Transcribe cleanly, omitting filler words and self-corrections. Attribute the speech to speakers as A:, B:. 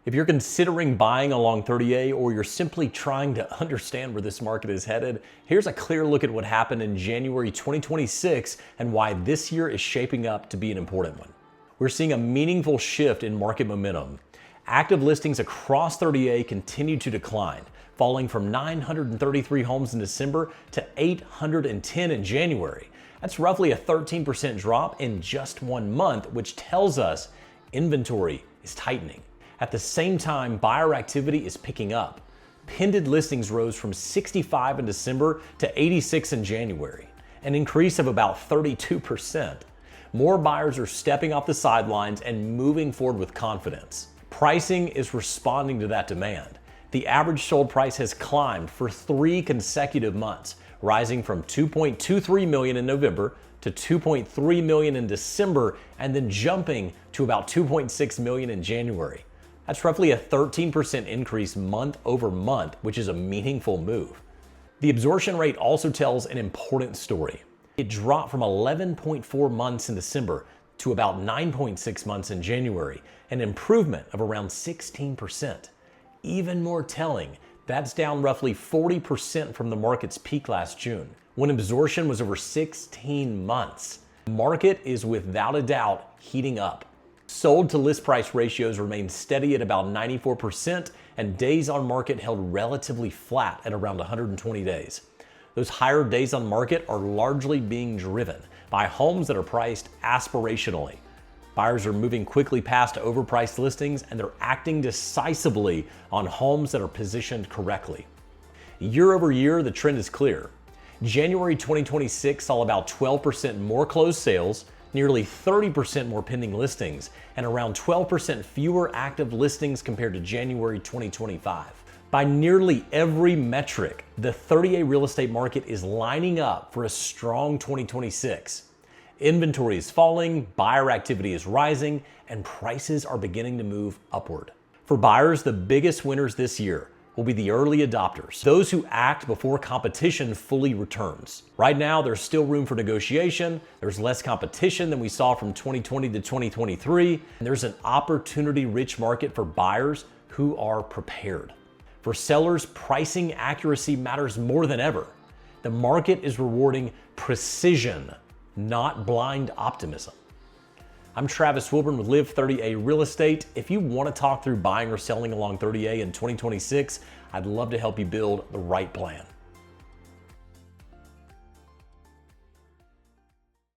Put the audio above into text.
A: If you're considering buying along 30A or you're simply trying to understand where this market is headed, here's a clear look at what happened in January 2026 and why this year is shaping up to be an important one. We're seeing a meaningful shift in market momentum. Active listings across 30A continue to decline, falling from 933 homes in December to 810 in January. That's roughly a 13% drop in just 1 month, which tells us inventory is tightening. At the same time, buyer activity is picking up. Pending listings rose from 65 in December to 86 in January, an increase of about 32%. More buyers are stepping off the sidelines and moving forward with confidence. Pricing is responding to that demand. The average sold price has climbed for 3 consecutive months, rising from $2.23 million in November to $2.3 million in December, and then jumping to about $2.6 million in January. That's roughly a 13% increase month over month, which is a meaningful move. The absorption rate also tells an important story. It dropped from 11.4 months in December to about 9.6 months in January, an improvement of around 16%. Even more telling, that's down roughly 40% from the market's peak last June, when absorption was over 16 months. The market is without a doubt heating up. Sold to list price ratios remain steady at about 94%, and days on market held relatively flat at around 120 days. Those higher days on market are largely being driven by homes that are priced aspirationally. Buyers are moving quickly past overpriced listings, and they're acting decisively on homes that are positioned correctly. Year over year, the trend is clear. January 2026 saw about 12% more closed sales, nearly 30% more pending listings, and around 12% fewer active listings compared to January 2025. By nearly every metric, the 30A real estate market is lining up for a strong 2026. Inventory is falling, buyer activity is rising, and prices are beginning to move upward. For buyers, the biggest winners this year will be the early adopters, those who act before competition fully returns. Right now, there's still room for negotiation, there's less competition than we saw from 2020 to 2023, and there's an opportunity-rich market for buyers who are prepared. For sellers, pricing accuracy matters more than ever. The market is rewarding precision, not blind optimism. I'm Travis Wilburn with Live 30A Real Estate. If you want to talk through buying or selling along 30A in 2026, I'd love to help you build the right plan.